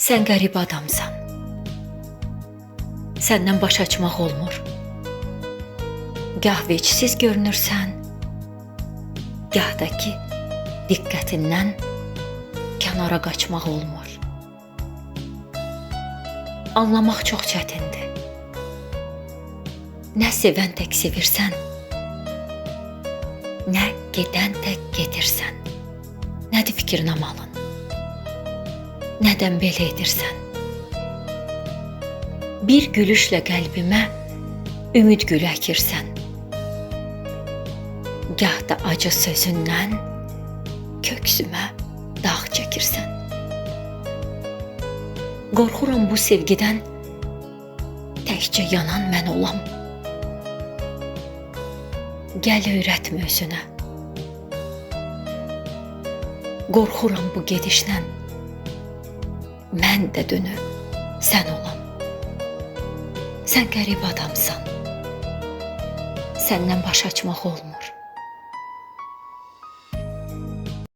Sən qəribə adamsan. Səndən baş açmaq olmur. Gah vecsiz görünürsən, gah da ki, diqqətindən kənara qaçmaq olmur. Anlamaq çox çətindir. Nə sevən tək sevirsən, nə gedən tək gedirsən. Nədir fikrin amalın? Nədən belə edirsən? Bir gülüşlə qəlbimə ümid gülü əkirsən. Gah da acı sözündən köksümə dağ çəkirsən. Qorxuram bu sevgidən təkcə yanan mən olam. Gəl öyrətmə özünə. Qorxuram bu gedişdən mən də dönüb sən olam. Sən qəribə adamsan. Səndən baş açmaq olmur.